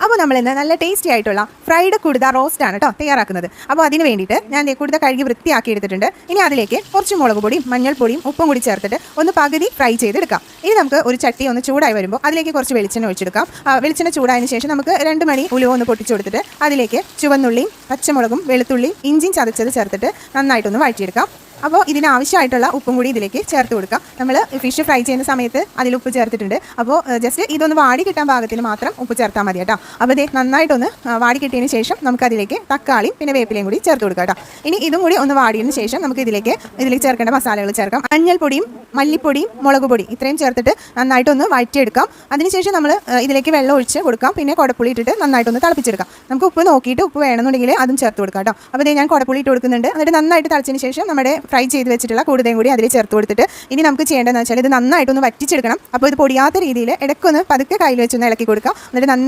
അപ്പോൾ നമ്മൾ ഇന്ന് നല്ല ടേസ്റ്റി ആയിട്ടുള്ള ഫ്രൈഡ് കുടുത റോസ്റ്റ് ആണ് കേട്ടോ തയ്യാറാക്കുന്നത്. അപ്പോൾ അതിന് വേണ്ടിയിട്ട് ഞാൻ കുടുത കഴുകി വൃത്തിയാക്കി എടുത്തിട്ടുണ്ട്. ഇനി അതിലേക്ക് കുറച്ച് മുളക് പൊടിയും മഞ്ഞൾപ്പൊടിയും ഉപ്പും കൂടി ചേർത്തിട്ട് ഒന്ന് പകുതി ഫ്രൈ ചെയ്തെടുക്കാം. ഇനി നമുക്ക് ഒരു ചട്ടി ഒന്ന് ചൂടായി വരുമ്പോൾ അതിലേക്ക് കുറച്ച് വെളിച്ചെണ്ണ ഒഴിച്ചെടുക്കാം. വെളിച്ചെണ്ണ ചൂടായതിനു ശേഷം നമുക്ക് 2 മണി ഉലുവ ഒന്ന് പൊട്ടിച്ചു കൊടുത്തിട്ട് അതിലേക്ക് ചുവന്നുള്ളിയും പച്ചമുളകും വെളുത്തുള്ളിയും ഇഞ്ചിയും ചതച്ചത് ചേർത്തിട്ട് നന്നായിട്ടൊന്ന് വഴറ്റിയെടുക്കാം. അപ്പോൾ ഇതിനാവശ്യമായിട്ടുള്ള ഉപ്പും കൂടി ഇതിലേക്ക് ചേർത്ത് കൊടുക്കാം. നമ്മൾ ഫിഷ് ഫ്രൈ ചെയ്യുന്ന സമയത്ത് അതിൽ ഉപ്പ് ചേർത്തിട്ടുണ്ട്. അപ്പോൾ ജസ്റ്റ് ഇതൊന്ന് വാടി കിട്ടാൻ പാകത്തിന് മാത്രം ഉപ്പ് ചേർത്താൽ മതി കേട്ടോ. അപ്പോൾ ഇത് നന്നായിട്ടൊന്ന് വാടി കിട്ടിയതിന് ശേഷം നമുക്കതിലേക്ക് തക്കാളിയും പിന്നെ വേപ്പിലയും കൂടി ചേർത്ത് കൊടുക്കാം കേട്ടോ. ഇനി ഇതും കൂടി ഒന്ന് വാടിയതിന് ശേഷം നമുക്ക് ഇതിലേക്ക് ചേർക്കേണ്ട മസാലകൾ ചേർക്കാം. മഞ്ഞൾപ്പൊടിയും മല്ലിപ്പൊടിയും മുളക് പൊടി ഇത്രയും ചേർത്തിട്ട് നന്നായിട്ടൊന്ന് വഴറ്റിയെടുക്കാം. അതിനുശേഷം നമ്മൾ ഇതിലേക്ക് വെള്ളം ഒഴിച്ച് കൊടുക്കാം. പിന്നെ കുടപ്പുളി ഇട്ടിട്ട് നന്നായിട്ടൊന്ന് തിളപ്പിച്ചെടുക്കാം. നമുക്ക് ഉപ്പ് നോക്കിയിട്ട് ഉപ്പ് വേണമെന്നുണ്ടെങ്കിൽ അതും ചേർത്ത് കൊടുക്കാം കേട്ടോ. അപ്പോൾ ഞാൻ കുടപ്പുളി ഇട്ട് കൊടുക്കുന്നുണ്ട്. എന്നിട്ട് നന്നായിട്ട് തിളച്ചതിന് ശേഷം നമ്മുടെ ഫ്രൈ ചെയ്ത് വെച്ചിട്ടുള്ള കൂടുതലും കൂടി അതിൽ ചേർത്ത് കൊടുത്തിട്ട് ഇനി നമുക്ക് ചെയ്യേണ്ടതെന്ന് വെച്ചാൽ ഇത് നന്നായിട്ടൊന്ന് വറ്റിച്ചെടുക്കണം. അപ്പോൾ ഇത് പൊടിയാത്ത രീതിയിൽ ഇടയ്ക്കൊന്ന് പതുക്കെ കയ്യിൽ വെച്ചൊന്ന് ഇളക്കി കൊടുക്കാം. എന്നിട്ട് നന്നായി